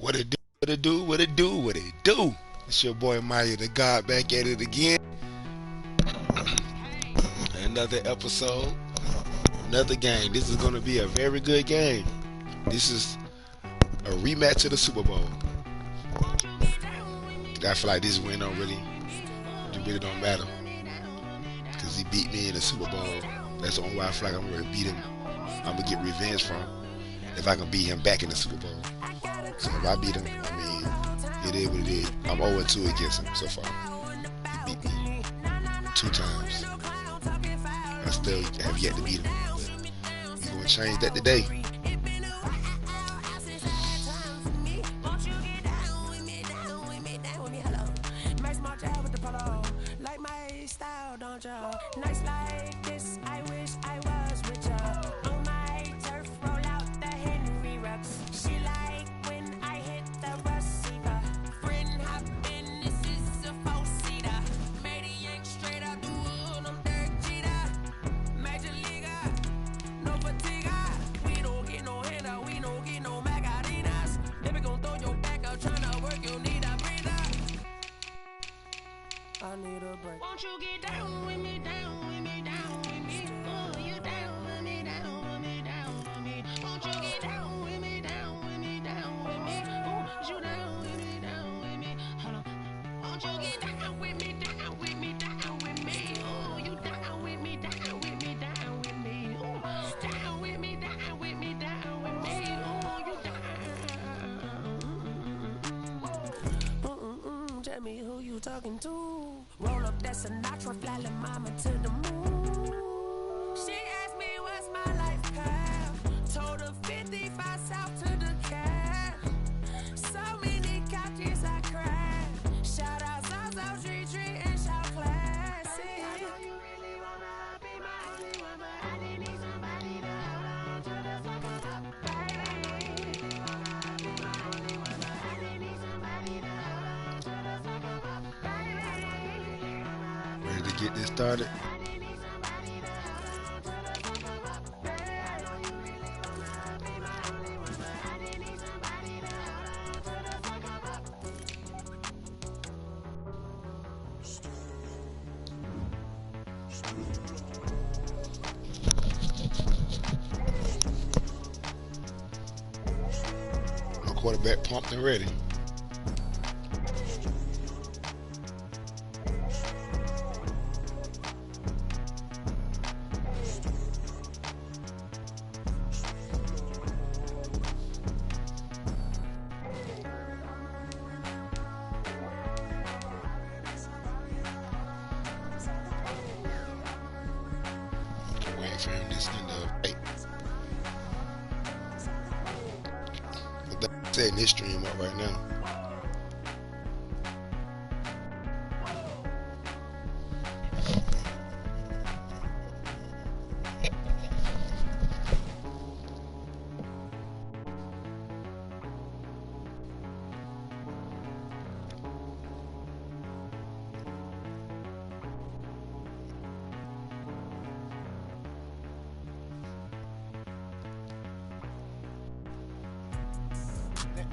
What it do, what it do, what it do, what it do. It's your boy Maya the God back at it again. Another episode, another game. This is going to be a very good game. This is a rematch of the Super Bowl. I feel like this win it really don't matter. Because he beat me in the Super Bowl. That's the only way I feel like I'm going to beat him. I'm going to get revenge from him if I can beat him back in the Super Bowl. So if I beat him, I mean, it is what it is. I'm 0-2 against him so far. He beat me 2 times. I still have yet to beat him. But we're going to change that today. Nights like this, I wish I was with you. On my turf, roll out the Henry rocks. She like when I hit the receiver. Friend hop in, this is a 4-seater. Made a yank straight out the wood, I'm Derek Jeter. Major leaguer, no fatigue. We don't get no handout, we don't get no Macarinas. Never gon' throw your back out, tryna work, you need a breather. I need a break. Won't you get down with me, down with me, down with me? Oh, you down with me, down with me, down with me. Won't you get down with me, down with me, down with me? Oh, you down with me, down with me? Hold on. Won't you get down with me, down with me, down with me? Oh, you down with me, down with me, down with me? Oh, down with me, down with me, down with me? Oh, you down. Tell me who you talking to. Roll up that Sinatra, fly la mama to the moon. She asked me what's my life path. Told her 55 south to the cab. So many couches I cried. Shout out South Street Tree and shout classic. I know you really wanna be my only one, but I didn't need somebody to hold on to the sucker. Baby, you wanna be my only one, but I didn't need somebody to hold on to the sucker. Ready to get this started? My quarterback pumped and ready. For him this in the right. Setting this stream up right now.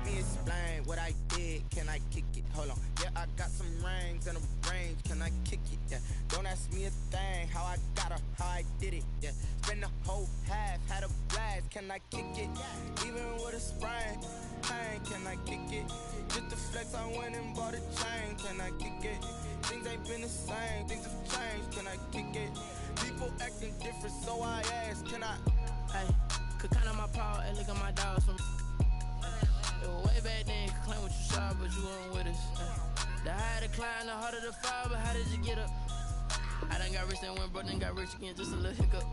Explain what I did, can I kick it? Hold on, yeah, I got some rings and a range, can I kick it? Yeah, don't ask me a thing, how I got her, how I did it. Yeah, spend the whole half, had a blast, can I kick it? Even with a sprain, pain, can I kick it? Just to flex, I went and bought a chain, can I kick it? Things ain't been the same, things have changed, can I kick it? People acting different, so I asked, can I? Hey, could count on my power and look at my dogs from. Way back then, could claim what you saw, but you weren't with us. The higher the climb, the harder the fall, but how did you get up? I done got rich and went broke, then got rich again, just a little hiccup.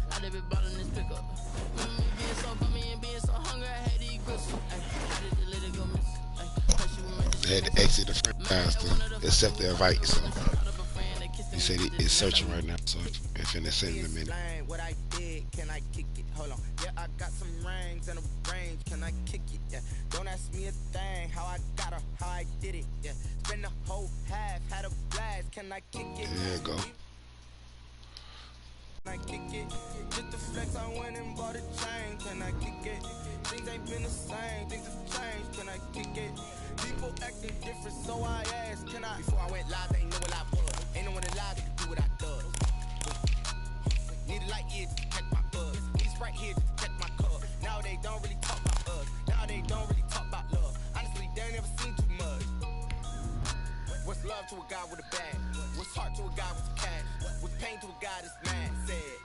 I done been ballin' this pickup. Me being so for me and being so hungry, I had to eat grits. I did the let it go miss. They had to exit the franchise to accept the invite. So he said he's searching right now, so if in a minute. What I did, can I kick it? Hold on, yeah, I got some rings and a range, can I kick it? Yeah, don't ask me a thing, how I got her, how I did it. Yeah, spend the whole half, had a blast, can I kick it? There you go. I kick it? Just the flex, I went and bought a chain. Can I kick it? Things ain't been the same, things have changed. Can I kick it? People acting different, so I asked, can I? Before I went live, they ain't know what I was. Ain't no one alive that can do what I does. Need a light here to check my buzz. Need Sprite here to check my cup. Now they don't really talk about us. Now they don't really talk about love. Honestly, they ain't never seen too much. What's love to a guy with a bag? What's heart to a guy with cash? What's pain to a guy that's mad? Said.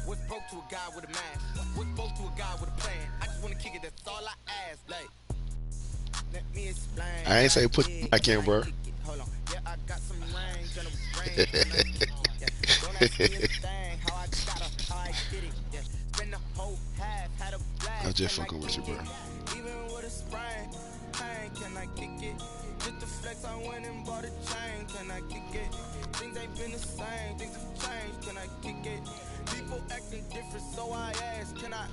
What's broke to a guy with a mask? What's broke to a guy with a plan? I just wanna kick it, that's all I ask. Like, let me explain. I ain't say put back in, bro. Hold on, yeah, I got some range and a range. Don't ask me a thing, how I got her, how I did it. Yeah, spend the whole half, had a blast. I'm just fucking with you, bro. Even with a sprain, pain, can I kick it? Just the flex, I went and bought a chain. Can I kick it? Things ain't been the same, things have changed. Can I kick it? People acting different, so I asked, can I?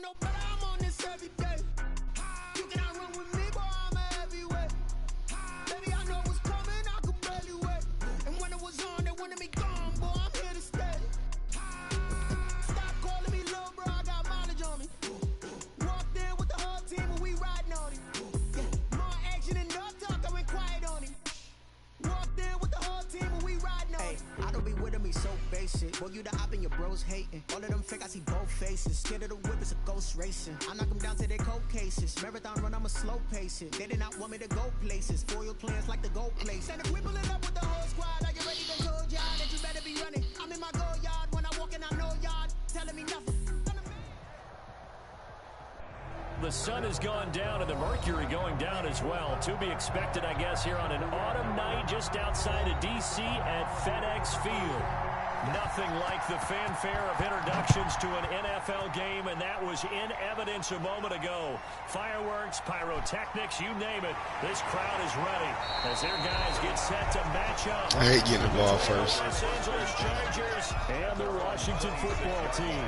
No better, I'm on this every day. You cannot run with me, boy, I'm a heavyweight. Baby, I know what's coming, I could barely wait. And when it was on, they wanted me gone, boy, I'm here to stay. Stop calling me little bro, I got mileage on me. Walked in with the whole team and we riding on him. Yeah, more action and no talk, I went quiet on him. Walked in with the whole team and we riding on him. I don't be with him, he's so basic. Boy, you the op and your bros hating. All of them fake, I see both faces. Scared of the whip, it's a ghost racing. I knock them down to their cold cases. Marathon run, I'ma slow pace it. They did not want me to go places. Foil plans like the go place. And if we pulling up with the whole squad, are you ready to told y'all that you better be running? I'm in my go yard. When I walk in, I know y'all telling me nothing. The sun has gone down and the mercury going down as well. To be expected, I guess, here on an autumn night just outside of D.C. at FedEx Field. Nothing like the fanfare of introductions to an NFL game, and that was in evidence a moment ago. Fireworks, pyrotechnics, you name it. This crowd is ready as their guys get set to match up. I hate getting the ball first. Los Angeles Chargers and the Washington football team.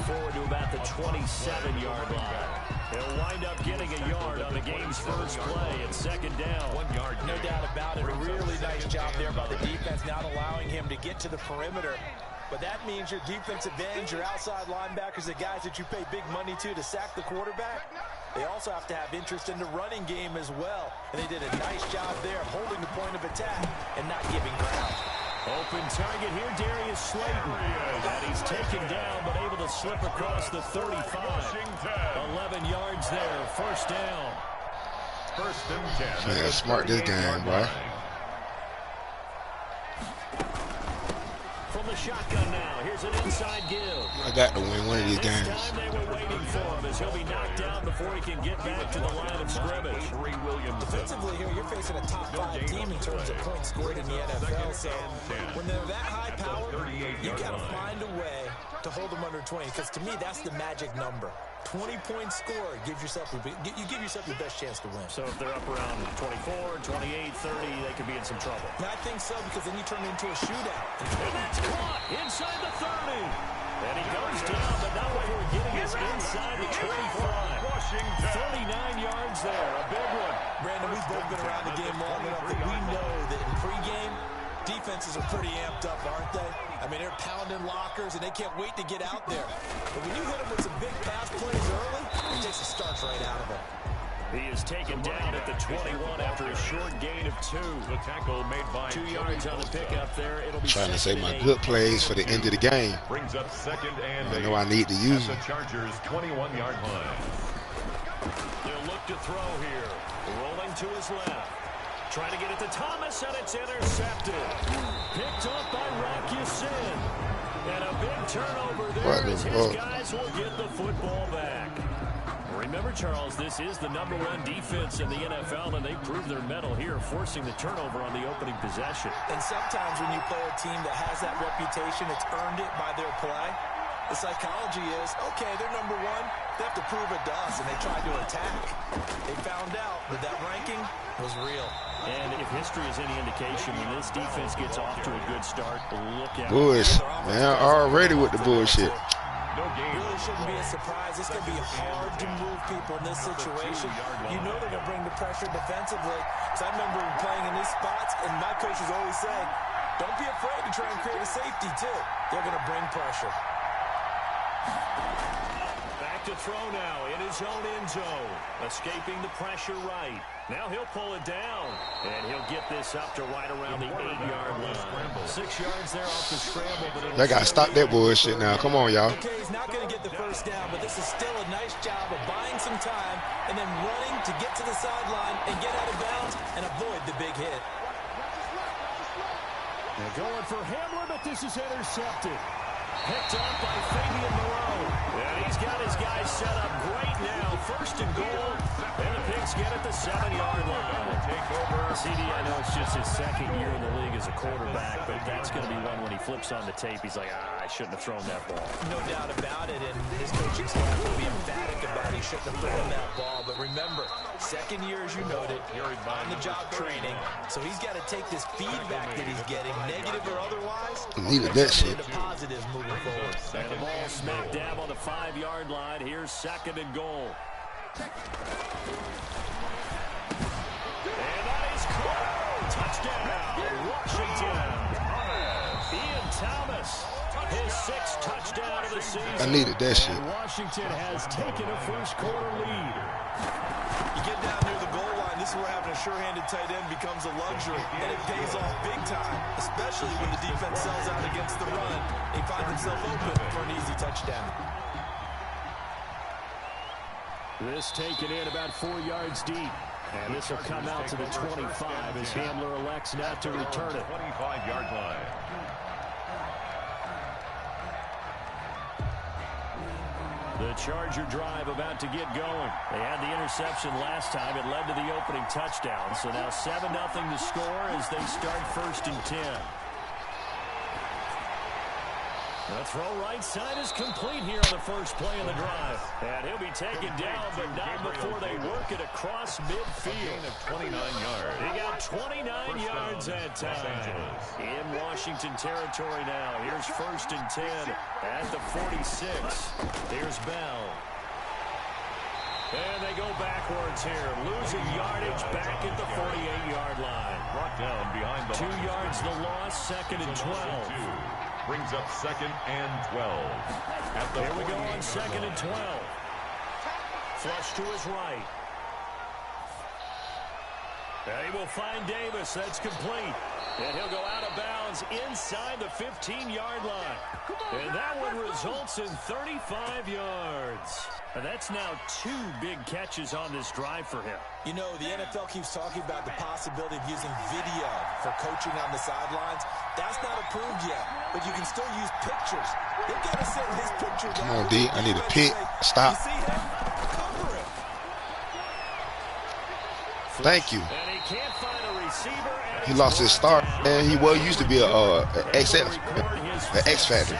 Forward to about the 27-yard line. He'll wind up getting a yard on the game's first play at second down. 1 yard. No doubt about it. A really nice job there by the defense, not allowing him to get to the perimeter. But that means your defensive ends, your outside linebackers, the guys that you pay big money to sack the quarterback, they also have to have interest in the running game as well. And they did a nice job there holding the point of attack and not giving ground. Open target here, Darius Slayton. And he's taken down, but able to slip across the 35. 11 yards there, first down. First and 10. Yeah, smart this game, bro. From the shotgun now, here's an inside give. I got to win one of these This games. time they were waiting for him as he'll be knocked down before he can get back to the line of scrimmage. Defensively here, you're facing a top 5 team in terms of points scored in the NFL. So when they're that high powered, you got to find a way to hold them under 20. Because to me, that's the magic number. 20 points scored gives yourself you give yourself your best chance to win. So if they're up around 24, 28, 30, they could be in some trouble. And I think so, because then you turn it into a shootout. And that's caught inside the 30. And he goes down, but not what we're getting is inside the 25. 39 yards there, a big one. Brandon, we've both been around the game long enough that we know that in pregame, defenses are pretty amped up, aren't they? I mean, they're pounding lockers, and they can't wait to get out there. But when you hit them with some big pass plays early, it takes the starch right out of them. He is taken down at the 21 after a short gain of 2. The tackle made by 2 yards on the pickup there. It'll be Trying to save my 2nd and 8. good plays for the end of the game. brings up 2nd and I 8. know I need to use The them. Chargers 21-yard line. They'll look to throw here. Rolling to his left. Trying to get it to Thomas, and it's intercepted. Picked off by Rocky Sin. And a big turnover there as his guys will get the football back. Remember, Charles, this is the #1 defense in the NFL, and they proved their mettle here, forcing the turnover on the opening possession. And sometimes when you play a team that has that reputation, it's earned it by their play. The psychology is, okay, they're #1. They have to prove it to us, and they tried to attack. They found out that that ranking was real. And if history is any indication, when this defense gets off to a good start, look out. Bush, man, already with the bullshit. No game. Really shouldn't be a surprise. It's going to be hard to move people in this situation. You know they're going to bring the pressure defensively. Because I remember playing in these spots, and my coaches always say, don't be afraid to try and create a safety, too. They're going to bring pressure. Back to throw now in his own end zone. Escaping the pressure right. Now he'll pull it down. And he'll get this up to right around the 8-yard line. 6 yards there off the scramble. But They got to stop that bullshit now. Come on, y'all. Okay, he's not going to get the first down, but this is still a nice job of buying some time and then running to get to the sideline and get out of bounds and avoid the big hit. They're going for Hamler, but this is intercepted. Picked up by Fabian Moreau. And he's got his guys set up great now. 1st and goal. And the Pigs get at the 7-yard line. Take over. CD, I know it's just his 2nd year in the league as a quarterback, but that's going to be one when he flips on the tape. He's like, I shouldn't have thrown that ball. No doubt about it, and his coaching staff will be emphatic about he shouldn't have thrown that ball. But remember, 2nd year, as you noted, on-the-job training. So he's got to take this feedback that he's getting, negative or otherwise, Needed that shit. into positives moving forward. And the ball smack dab on the 5-yard line. Here's 2nd and goal. And that is caught. Touchdown, Washington. Ian Thomas, his 6th touchdown of the season. I needed that shit. And Washington has taken a first-quarter lead. You get down near the goal line, this is where having a sure-handed tight end becomes a luxury, and it pays off big time, especially when the defense sells out against the run. They find themselves open for an easy touchdown. This taken in about 4 yards deep. And this will come out to the 25 as Hamler elects not to return it. 25-yard line. The Charger drive about to get going. They had the interception last time. It led to the opening touchdown. So now 7-0 to score as they start 1st and 10. The throw right side is complete here on the first play of the drive. And he'll be taken down, but not before they work it across midfield. Of 29 yards. He got 29 yards that time. In Washington territory now. Here's 1st and 10 at the 46. Here's Bell. And they go backwards here. Losing yardage back at the 48-yard line. Brought down behind the 2 yards the loss, 2nd and 12. Brings up 2nd and 12. Here we go on 2nd and 12. Flush to his right. And he will find Davis. That's complete. And he'll go out of bounds inside the 15-yard line. And that one results in 35 yards. And that's now 2 big catches on this drive for him. You know, the NFL keeps talking about the possibility of using video for coaching on the sidelines. That's not approved yet, but you can still use pictures. They've got to send his picture down. Come on, D. I need a pick. Stop. You see him? Cover him. Thank you. And he can't find a receiver. He lost his start, and he used to be an X Factor.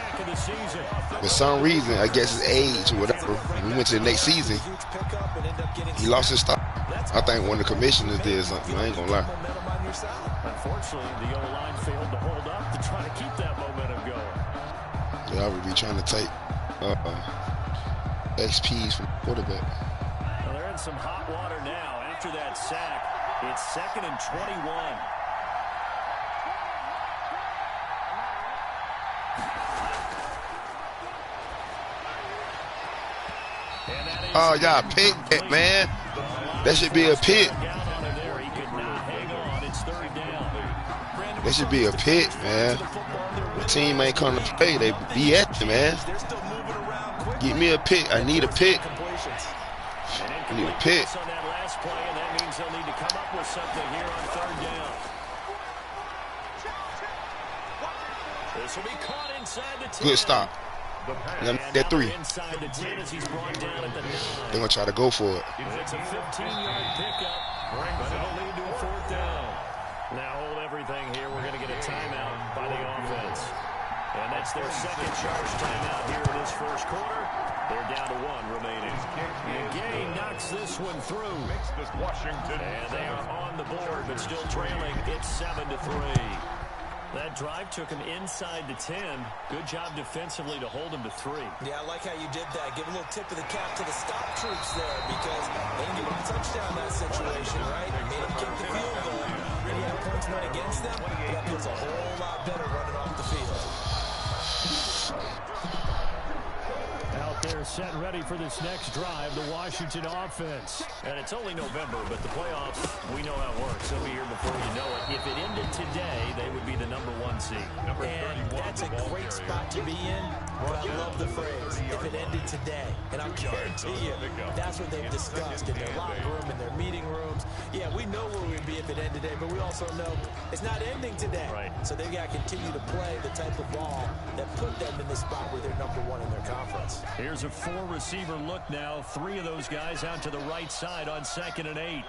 For some reason, I guess his age or whatever, when we went to the next season, he lost his start. I think one of the commissioners did something. I ain't gonna lie. Unfortunately, the O-line failed to hold up to try to keep that momentum going. Yeah, I would be trying to take XPs from the quarterback. Well, they're in some hot water now. After that sack, it's 2nd and 21. Oh, y'all pick that, man. That should be a pick. That should be a pick, man. The team ain't coming to play. They be at you, man. Give me a pick. I need a pick. I need a pick. Good stop. That 3. They're going to try to go for it. It's a 15-yard pickup, but it'll lead to a 4th down. Now hold everything here. We're going to get a timeout by the offense. And that's their second charge timeout here in this first quarter. They're down to 1 remaining. Gay knocks this one through. And they are on the board, but still trailing. It's 7-3. That drive took him inside the 10. Good job defensively to hold him to 3. Yeah, I like how you did that. Give a little tip of the cap to the stop troops there because they didn't give him a touchdown in that situation, right? Made him kick the field goal. He had points went against them. That feels a whole lot better running off the field. Out there set ready for this next drive, the Washington offense. And it's only November, but the playoffs, we know how it works. They'll be here before you know it. If it ended today, they would be the #1 seed. And that's a great spot to be in, but I love the phrase, if it ended today. And I'll guarantee you, that's what they've discussed in their locker room, in their meeting rooms. Yeah, we know where we'd be if it ended today, but we also know it's not ending today. Right. So they've got to continue to play the type of ball that put them in the spot where they're #1 in their conference. Here's a 4-receiver look now. 3 of those guys out to the right side on 2nd and 8.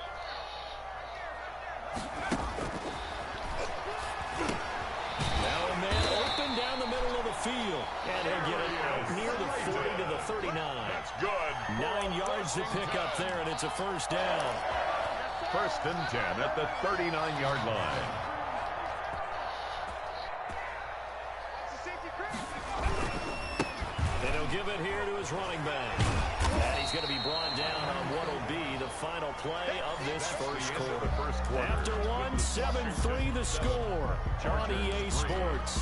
Now a man open down the middle of the field. And he'll get it near the 40 to the 39. That's good. 9 yards to pick up there, and it's a 1st down. 1st and 10 at the 39-yard line. And he'll give it here to his running back. And he's going to be brought down on what will be the final play of this first quarter. After 1, 7-3 the score on EA Sports.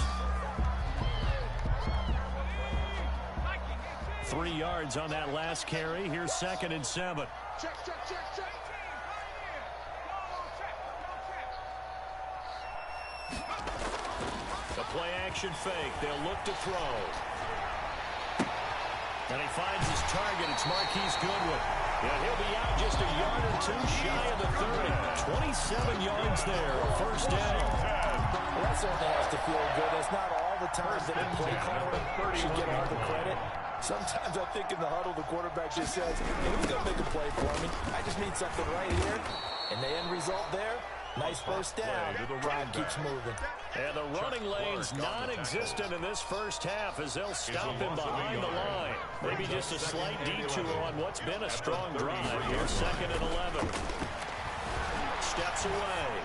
3 yards on that last carry. Here's 2nd and 7. The play action fake. They'll look to throw. And he finds his target. It's Marquise Goodwin. And he'll be out just a yard or 2 shy of the 30. 27 yards there. 1st down. Well, that certainly has to feel good. It's not all the time that the play caller should get all the credit. Sometimes I think in the huddle, the quarterback just says, hey, who's going to make a play for me? I just need something right here. And the end result there, nice 1st down. Drive keeps moving. And the running lane's non-existent in this first half as they'll stop him behind the line. Maybe just a slight detour on what's been a strong drive. Here's 2nd and 11. Steps away.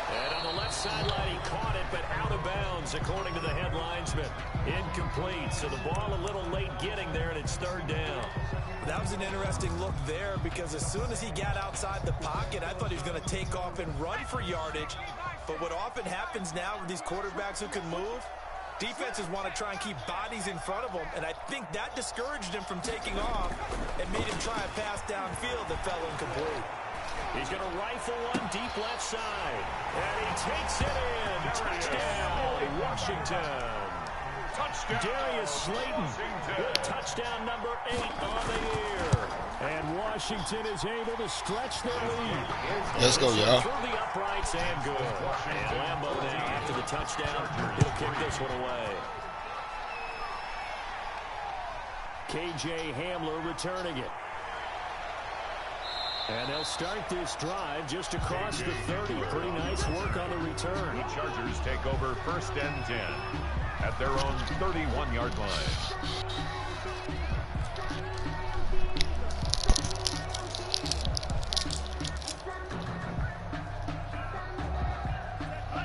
And on the left sideline, he caught it, but out of bounds, according to the head linesman. Incomplete, so the ball a little late getting there, and it's 3rd down. That was an interesting look there because as soon as he got outside the pocket, I thought he was going to take off and run for yardage. But what often happens now with these quarterbacks who can move, defenses want to try and keep bodies in front of them, and I think that discouraged him from taking off and made him try a pass downfield that fell incomplete. He's going to rifle one deep left side, and he takes it in. Touchdown, Washington. Darius Slayton with touchdown number 8 on the year. And Washington is able to stretch their lead. Let's go, y'all. Through the uprights and good. And Lambeau now after the touchdown, he'll kick this one away. KJ Hamler returning it. And they'll start this drive just across the 30. Pretty nice work on the return. The Chargers take over 1st and 10 at their own 31-yard line.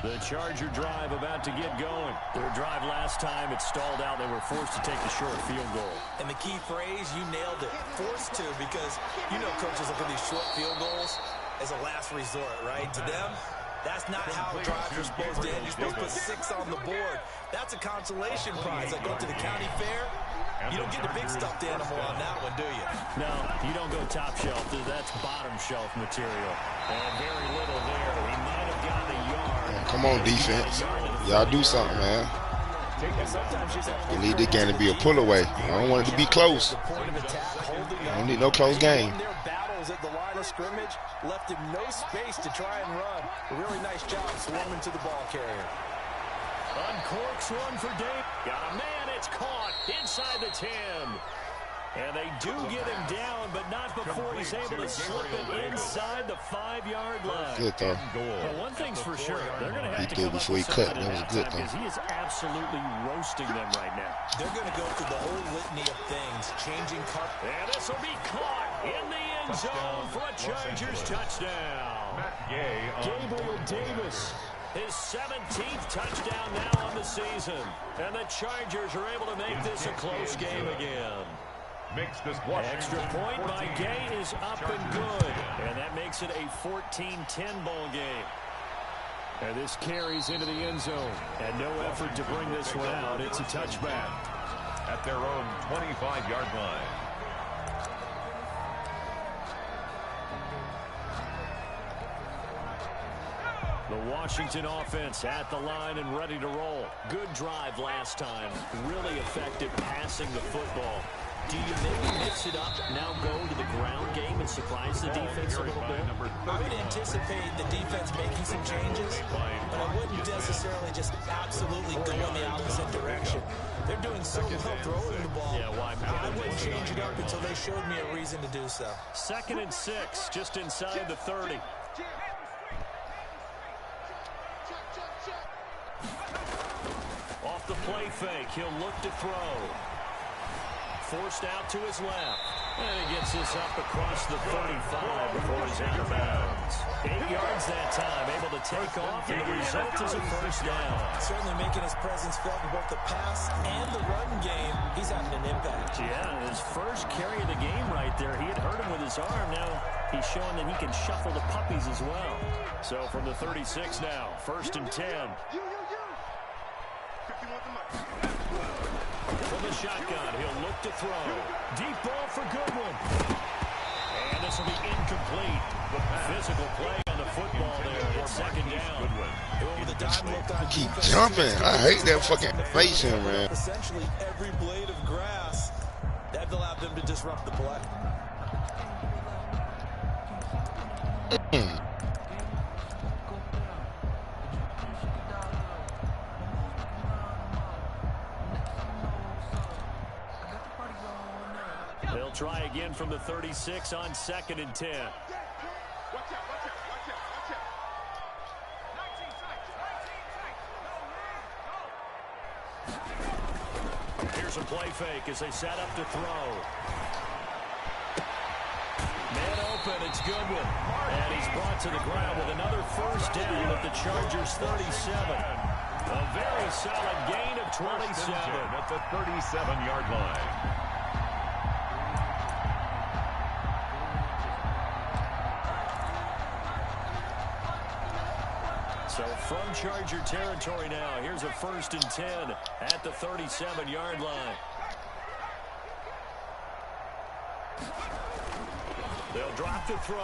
The Charger drive about to get going. Their drive last time, it stalled out. They were forced to take the short field goal. And the key phrase, you nailed it. Forced to, because you know coaches look at these short field goals as a last resort, right? To them, that's not how drives are supposed to end. You're supposed to put 6 on the board. That's a consolation prize. I go to the county fair, You don't get the big stuffed animal on that one, do you? No, you don't go top shelf. That's bottom shelf material. And very little there. He might have gotten a yard. Come on, defense. Y'all do something, man. You need this game to be a pull away. I don't want it to be close. I don't need no close game. Their battles at the line of scrimmage left him no space to try and run. A really nice job swarming to the ball carrier. Uncorks one for Dave. Got a man. It's caught inside the 10. And they do get him down, but not before he's able to slip it inside the 5-yard line. Good, though. Well, one thing's for sure. They're going to have to did come before up he with cut. something That was at good, halftime, though. because he is absolutely roasting them right now. They're going to go through the whole litany of things, changing cut. And this will be caught in the end zone for a Chargers touchdown. Gabriel Davis. His 17th touchdown now on the season. And the Chargers are able to make this a close game again. Extra point by Gay is up and good. And that makes it a 14-10 ball game. And this carries into the end zone. And no effort to bring this one out. It's a touchback. At their own 25-yard line. The Washington offense at the line and ready to roll. Good drive last time. Really effective passing the football. Do you maybe mix it up, now go to the ground game and surprise the defense a little bit? I would anticipate the defense making some changes, but I wouldn't necessarily just absolutely go in the opposite direction. They're doing so well throwing the ball. Yeah, why? I wouldn't change it up until they showed me a reason to do so. 2nd and 6, just inside the 30. Off the play fake, he'll look to throw. Forced out to his left. And he gets this up across the 35 before he's out of bounds. 8 yards that time, able to take off, and the result is a first down. Certainly making his presence felt in both the pass and the run game. He's having an impact. Yeah, his first carry of the game right there. He had hurt him with his arm. Now he's showing that he can shuffle the puppies as well. So from the 36 now, 1st and 10. From the shotgun, he'll look to throw. Deep ball for Goodwin. And this will be incomplete. Physical play on the football there. It's 2nd down. Keep jumping. I hate that fucking face him, man. Essentially every blade of grass that allowed them to disrupt the play. They'll try again from the 36 on 2nd and 10. Here's a play fake as they set up to throw. Man open, it's Goodwin. And he's brought to the ground with another first down at the Chargers 37. A very solid gain of 27. At the 37-yard line. So from Charger territory now, here's a 1st and 10 at the 37-yard line. They'll drop the throw.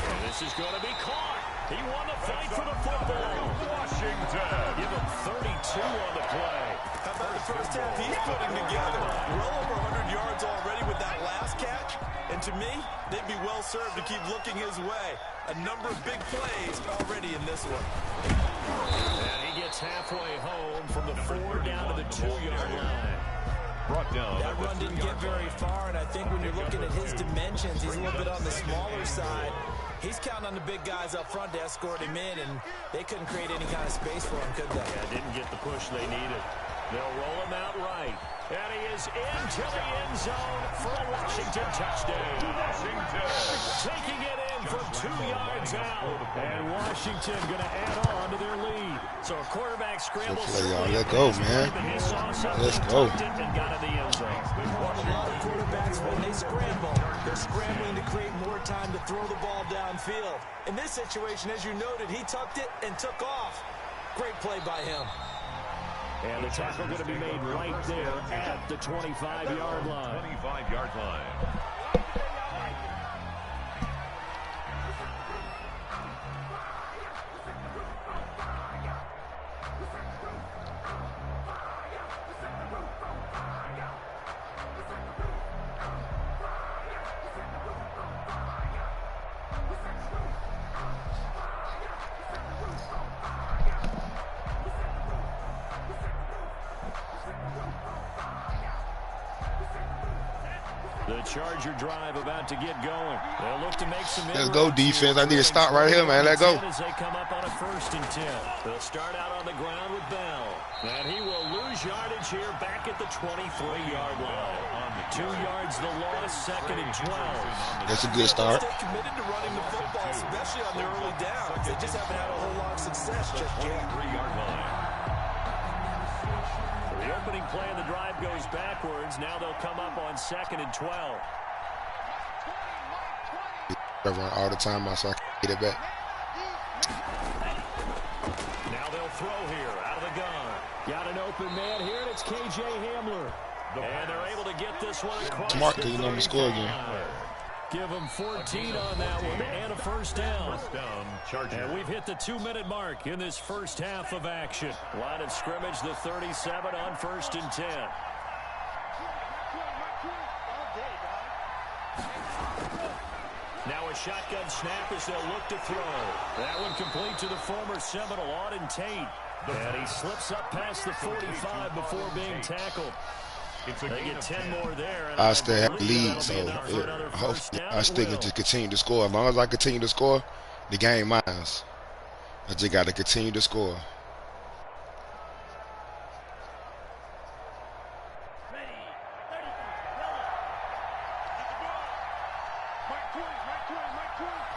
And this is going to be caught. He won the fight for the football. Washington. Give him 32 on the play. How about the first half he's putting together? Well over 100 yards already with that last catch. And to me, they'd be well served to keep looking his way. A number of big plays already in this one. And he gets halfway home from the 4 down to the 2-yard line. Brought down. That run didn't get very far, and I think when you're looking at his dimensions, he's a little bit on the smaller side. He's counting on the big guys up front to escort him in, and they couldn't create any kind of space for him, could they? Yeah, didn't get the push they needed. They'll roll him out right. And he is into the end zone for a Washington touchdown. Washington. Taking it in from 2 yards out. And Washington going to add on to their lead. So a quarterback scramble. Let's go, man. Let's go. And got in the end zone. Well, a lot of quarterbacks, when they scramble, they're scrambling to create more time to throw the ball downfield. In this situation, as you noted, he tucked it and took off. Great play by him. And the tackle going to be made right there at the 25-yard line. 25-yard line. The Charger drive about to get going. They'll look to make some. Let's go, defense. I need to stop right here, man. Let's go. As they come up on a 1st and 10. They'll start out on the ground with Bell. And he will lose yardage here back at the 23-yard line. On the 2 yards, the loss, 2nd and 12. That's a good start. They're committed to running the football, especially on their early downs. They just haven't had a whole lot of success just yet. 3-yard line. The opening play of the drive goes backwards. Now they'll come up on 2nd and 12. I run all the time, so I can get it back. Now they'll throw here out of the gun. Got an open man here, and it's K.J. Hamler. And they're able to get this one across. Smart, because you know to score again. Give them 14 on that one and a 1st down. First down, Charger. And we've hit the 2-minute mark in this first half of action. Line of scrimmage, the 37 on 1st and 10. Now a shotgun snap as they'll look to throw. That one complete to the former Seminole, Auden Tate. And he slips up past the 45 before being tackled. They get 10 more there. I still have the lead, so hopefully I still can just continue to score. As long as I continue to score, the game mine. I just got to continue to score.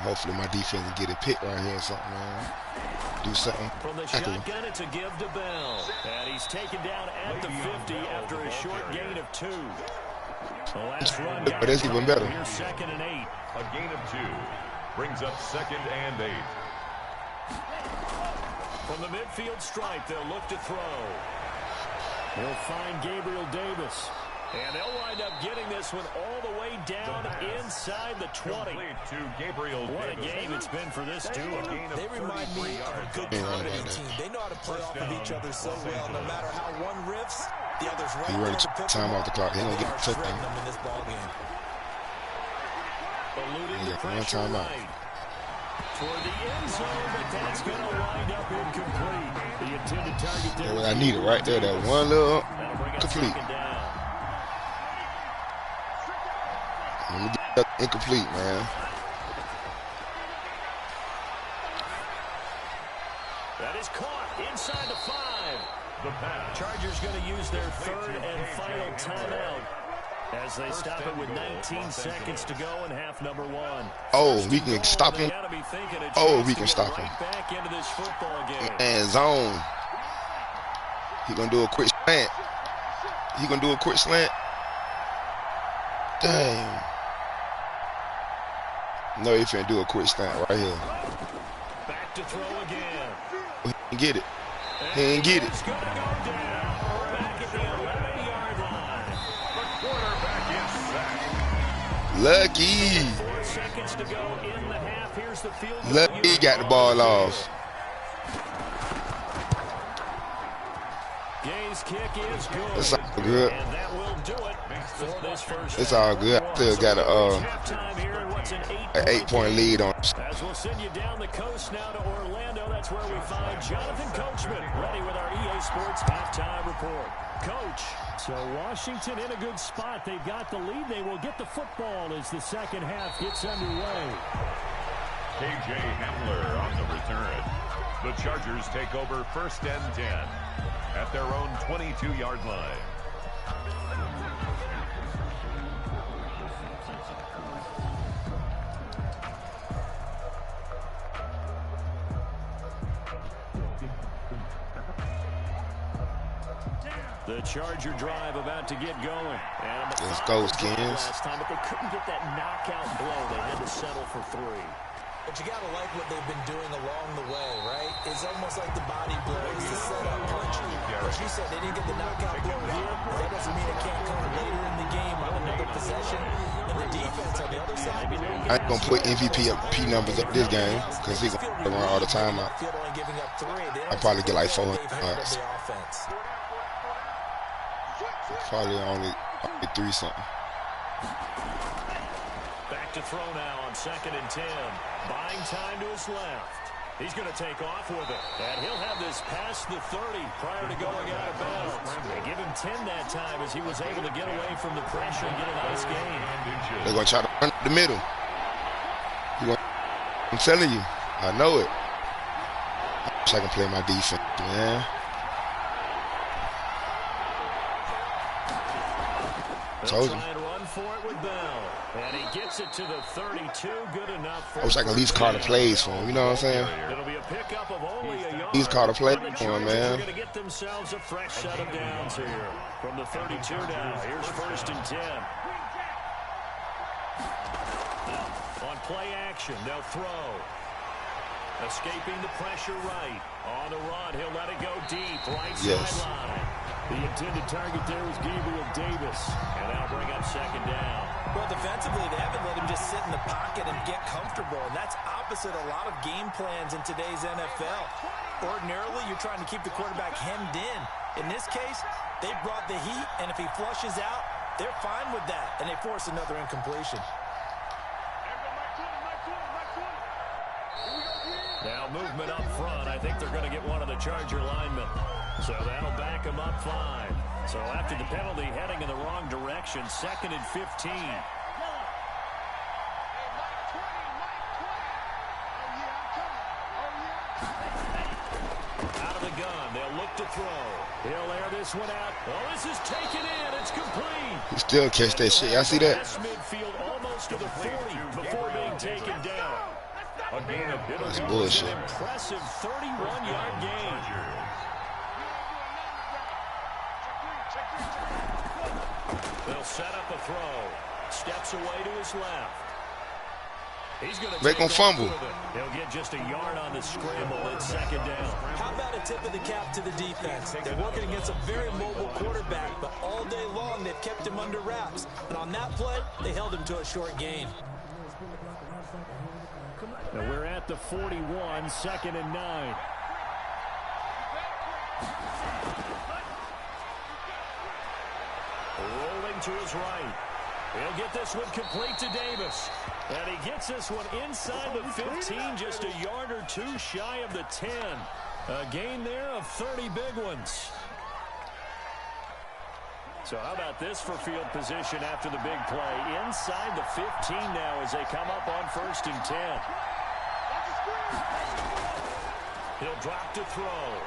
Hopefully my defense can get a pick right here or something, man. Do something. From the shotgun, it's a give to Bell. And he's taken down at the 50 after a short gain of 2. The last run But that's even better. Here's 2nd and 8. A gain of 2. Brings up 2nd and 8. From the midfield stripe, they'll look to throw. They'll find Gabriel Davis. And they'll wind up getting this one all the way down inside the 20. To Gabriel What a Davis. game it's been for this duo. They remind me of a good comedy team. They know how to play off of each other so well. No matter how one riffs, the other's right He there running to pick time them off the up. clock. He ain't They gonna are get shredding touchdown. them in this ball game. Eluding He the got one pressure time out. right. Toward the end zone, but that's going to wind up incomplete. The intended target there. That's what I needed right there. That one little That'll bring up complete. 2nd down. Let me get that incomplete, man. That is caught inside the 5. The pass. Chargers going to use their 3rd and final timeout as they stop it with 19 seconds to go in half number 1. Oh, we can stop him. They gotta be thinking a Oh, chance we to can get stop right him. back into this football game. And zone. He gonna do a quick slant. He gonna do a quick slant. Dang. No, he finna do a quick slant right here. Back to throw again. He didn't get it. He didn't get it. It's gonna go down. Back at the 11-yard line. Quarterback is sacked. Lucky. 4 seconds to go in the half. Here's the field goal. Lucky he got the ball off. Gay's kick is good. It's all good. And that will do it for this first It's half. all good. I still got Halftime here, and what's an an 8-point lead on him. As we'll send you down the coast now to Orlando, that's where we find Jonathan Coachman, ready with our EA Sports halftime report. Coach. So Washington in a good spot. They've got the lead. They will get the football as the second half gets underway. K.J. Hamler on the return. The Chargers take over 1st and 10 at their own 22-yard line. The Charger drive about to get going. And Let's go, Skins. last time, but they couldn't get that knockout blow. They had to settle for 3. But you got to like what they've been doing along the way, right? It's almost like the body blows, the setup punch. As you said, they didn't get the knockout blow here. That doesn't mean it can't come later in the game on another possession. And the defense on the other side. I ain't gonna put MVP up P numbers up this game because he's gonna run all the time out. I'll probably get like 400 yards. Probably only 3 something. Back to throw now on 2nd and 10. Buying time to his left. He's going to take off with it. And he'll have this past the 30 prior to going out of bounds. They give him 10 that time as he was able to get away from the pressure and get a nice gain. They're going to try to run the middle. I'm telling you. I know it. I wish I can play my defense, man. Told you. Run for it with Bell. And he gets it to the 32. Good enough for I wish I could at least call the plays for him. You know what I'm saying? It'll be a pickup of only a yard. He's called a play for him, man. Going to get themselves a fresh set of downs here from the 32 now. Here's 1st and 10. On play action, they'll throw. Escaping the pressure right. On the run, he'll let it go deep. Right sideline. The intended target there was Gabriel Davis. And that'll bring up 2nd down. Well, defensively, they haven't let him just sit in the pocket and get comfortable. And that's opposite a lot of game plans in today's NFL. Ordinarily, you're trying to keep the quarterback hemmed in. In this case, they brought the heat, and if he flushes out, they're fine with that. And they force another incompletion. Now movement up front. I think they're going to get one of the Charger linemen. So that'll back them up 5. So after the penalty, heading in the wrong direction, 2nd and 15. Out of the gun, they'll look to throw. He'll air this one out. Oh, this is taken in. It's complete. He still catch that shit. I see that. Midfield almost to the 40 before being taken down. That's bullshit. Impressive 31-yard gain. They'll set up a throw. Steps away to his left. He's going to make him fumble. He'll get just a yard on the scramble. It's 2nd down. How about a tip of the cap to the defense? They're working against a very mobile quarterback, but all day long they've kept him under wraps. And on that play, they held him to a short gain. Now we're at the 41, 2nd and 9. Rolling to his right. He'll get this one complete to Davis. And he gets this one inside the 15, just a yard or 2 shy of the 10. A gain there of 30 big ones. So how about this for field position after the big play? Inside the 15 now as they come up on 1st and 10. He'll drop to throw.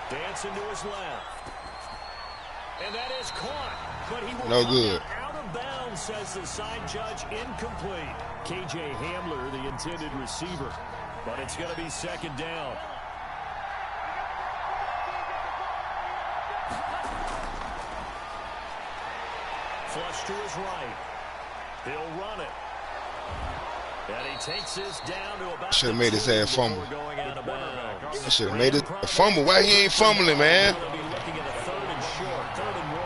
Dancing to his left. And that is caught. But he will no good. Out of bounds, says the side judge. Incomplete. KJ Hamler, the intended receiver. But it's going to be 2nd down. Flush to his right. He'll run it. And he takes this down to about. Should have made his ass fumble. Should have made it a fumble. Why he ain't fumbling, man? They'll be looking at a 3rd and short, 3rd and 1.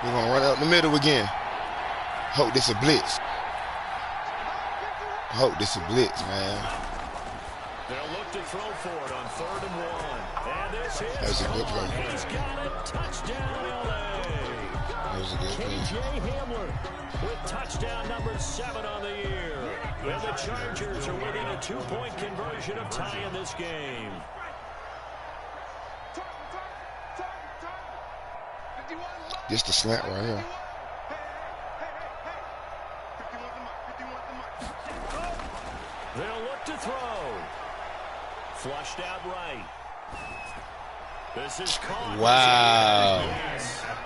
We're gonna run it up the middle again. Hope this a blitz. Hope this a blitz, man. They'll look to throw for it on 3rd and 1. And this is That's a good play. He's got it. Touchdown, LA. That was a good play. KJ Hamler with touchdown number 7 on the year. And the Chargers are within a 2-point conversion of tying this game. Just the slant right here. They'll look to throw. Flushed out right. This is caught. Wow.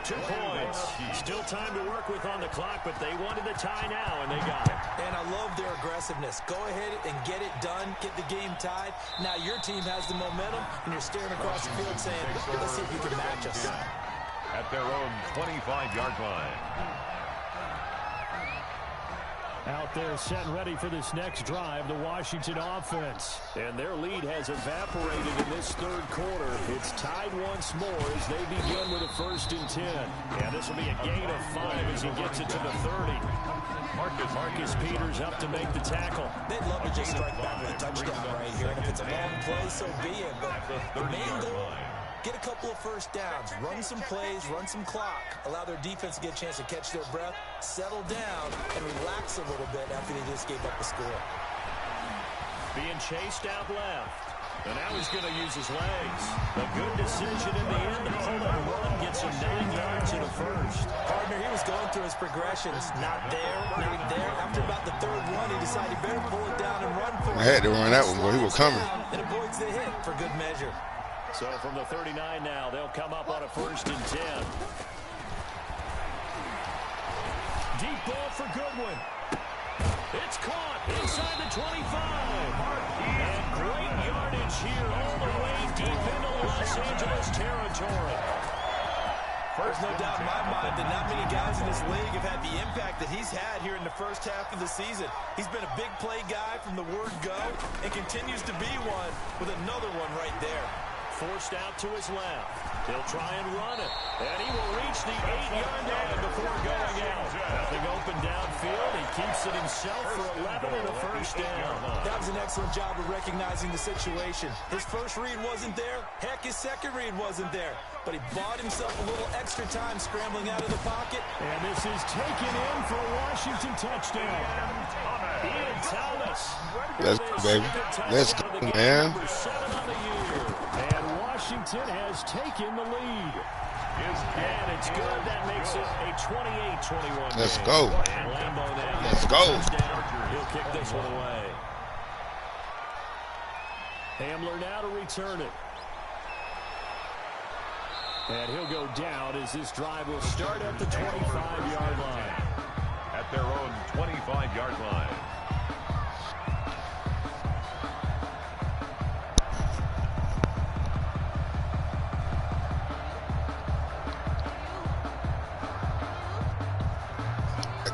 2 points. Still time to work with on the clock, but they wanted the tie now, and they got it. And I love their aggressiveness. Go ahead and get it done. Get the game tied. Now your team has the momentum, and you're staring across the field saying, let's see if you can match us. at their own 25-yard line. Out there set and ready for this next drive, the Washington offense. And their lead has evaporated in this third quarter. It's tied once more as they begin with a 1st and 10. And this will be a gain of 5 as he gets it to the 30. Marcus Peters up to make the tackle. They'd love to just strike back with a touchdown right here. And if it's a long play, so be it. But the main goal, get a couple of first downs, run some plays, run some clock, allow their defense to get a chance to catch their breath, settle down, and relax a little bit after they just gave up the score. Being chased out left. And now he's going to use his legs. A good decision in the end to pull that run, gets him 9 yards in a first. Partner, he was going through his progressions. Not there, not there. After about the 3rd one, he decided he better pull it down and run for it. I had to run that one, boy. He was coming. And avoids the hit for good measure. So from the 39 now, they'll come up on a 1st and 10. Deep ball for Goodwin. It's caught inside the 25. And great yardage here all the way deep into Los Angeles territory. There's no doubt in my mind that not many guys in this league have had the impact that he's had here in the first half of the season. He's been a big play guy from the word go and continues to be one with another one right there. Forced out to his left. He'll try and run it. And he will reach the 8-yard line before going out. Nothing open downfield. He keeps it himself for 11 and a 1st down. That was an excellent job of recognizing the situation. His first read wasn't there. Heck, his second read wasn't there. But he bought himself a little extra time scrambling out of the pocket. And this is taken in for a Washington touchdown. Ian Thomas. Let's go, baby. Let's go, man. Washington has taken the lead. And it's good. That makes it a 28-21 Let's game. go. And Lambo now. Let's go. He'll kick this one away. Hamler now to return it. And he'll go down as this drive will start at the 25-yard line. At their own 25-yard line.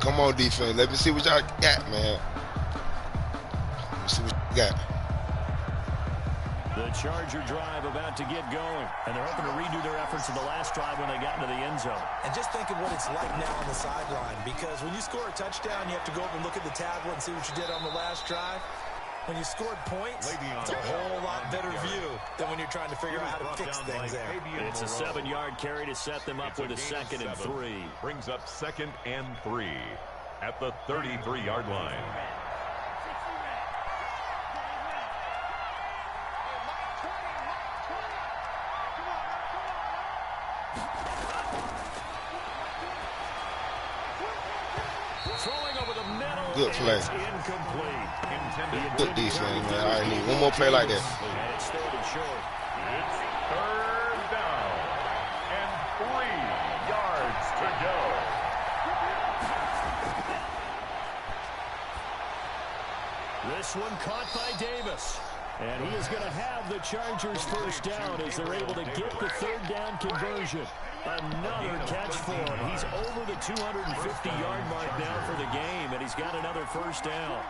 Come on, defense. Let me see what y'all got, man. Let me see what you got. The Charger drive about to get going. And they're hoping to redo their efforts in the last drive when they got into the end zone. And just think of what it's like now on the sideline. Because when you score a touchdown, you have to go over and look at the tablet and see what you did on the last drive. When you scored points, it's a whole lot better view than when you're trying to figure out how to fix things there. It's a 7-yard carry to set them up with a 2nd and 3. Brings up 2nd and 3 at the 33-yard line. Throwing over the middle. Good play. It's incomplete. Good defense, man. I need one more play like that. And it's 3rd and short. It's 3rd down and 3 yards to go. This one caught by Davis. And he is going to have the Chargers 1st down as they're able to get the 3rd down conversion. Another catch for him. He's over the 250-yard mark now for the game, and he's got another 1st down.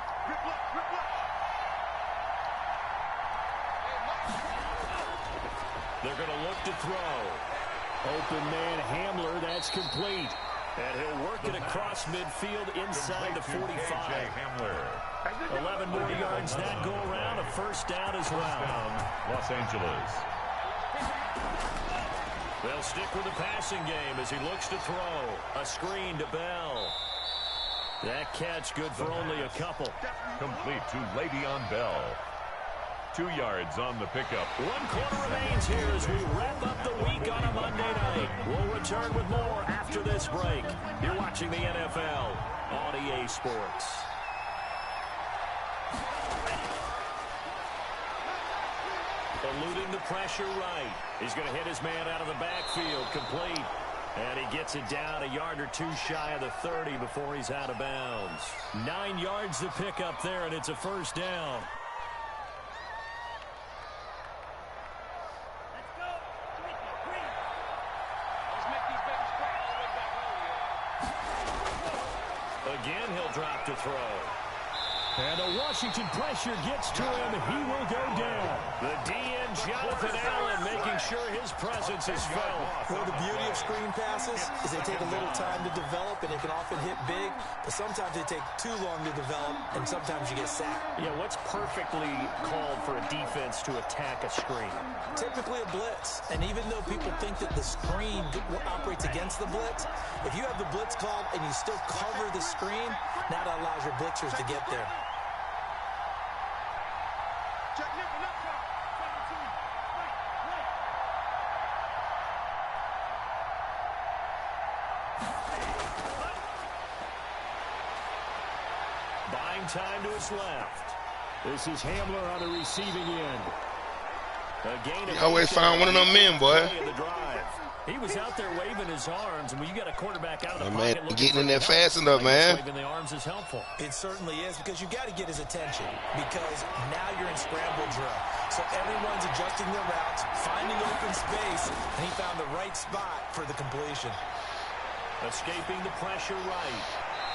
They're going to look to throw. Open man Hamler, that's complete. And he'll work it across midfield inside the 45. 11 more yards that go around, a 1st down as well. Los Angeles. They'll stick with the passing game as he looks to throw. A screen to Bell. That catch good for only a couple. Complete to Le'Veon Bell. 2 yards on the pickup. 1 quarter remains here as we wrap up the week on a Monday night. We'll return with more after this break. You're watching the NFL on EA Sports. Eluding the pressure right. He's going to hit his man out of the backfield. Complete. And he gets it down a yard or 2 shy of the 30 before he's out of bounds. 9 yards to pick up there, and it's a 1st down. Let's make these drop to throw. And the Washington pressure gets to him. He will go down. The DN, Jonathan Allen, making sure his presence is felt. Well, the beauty of screen passes is they take a little time to develop, and they can often hit big, but sometimes they take too long to develop, and sometimes you get sacked. Yeah, what's perfectly called for a defense to attack a screen? Typically a blitz, and even though people think that the screen operates against the blitz, if you have the blitz called and you still cover the screen, now that allows your blitzers to get there. Buying time to his left. This is Hamler on the receiving end. You always find one of them men, boy. He was out there waving his arms, and when you got a quarterback out of the pocket, man, getting in there fast enough, man. Waving the arms is helpful. It certainly is, because you got to get his attention, because now you're in scramble drill. So everyone's adjusting their routes, finding open space, and he found the right spot for the completion. Escaping the pressure right.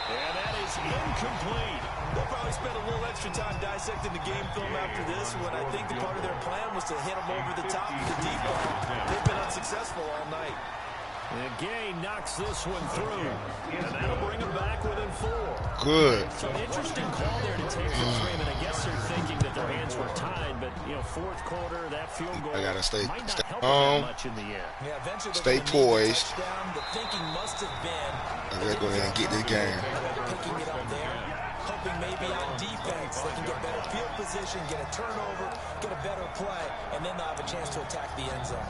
And that is incomplete. They'll probably spend a little extra time dissecting the game film after this, when I think the part of their plan was to hit them over the top of the deep ball. They've been unsuccessful all night. And Gay knocks this one through. And that'll bring him back within 4. Good. So an interesting call there to take from Freeman. I guess they're thinking that their hands were tied, but, you know, fourth quarter, that field goal I gotta stay on. Much in the end. Yeah, eventually stay poised. The thinking must have been, I gotta go ahead and get this game. Picking it up there, hoping maybe on defense they can get better field position, get a turnover, get a better play, and then they'll have a chance to attack the end zone.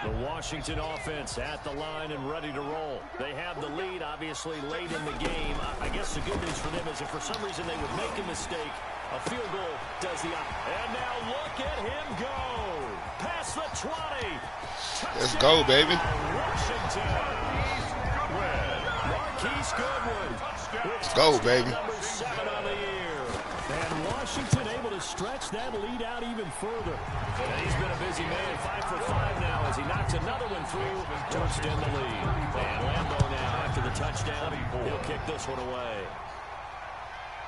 The Washington offense at the line and ready to roll. They have the lead, obviously, late in the game. I guess the good news for them is if for some reason they would make a mistake, a field goal does the opposite. And now look at him go. Past the 20. Touchdown, let's go, baby. Washington. Marquise Goodwin. Let's go, baby. Number 7 on the year. And Washington able to stretch that lead out even further. And he's been a busy man, 5 for 5 now as he knocks another one through to extend the lead. And Lambeau now after the touchdown, he'll kick this one away.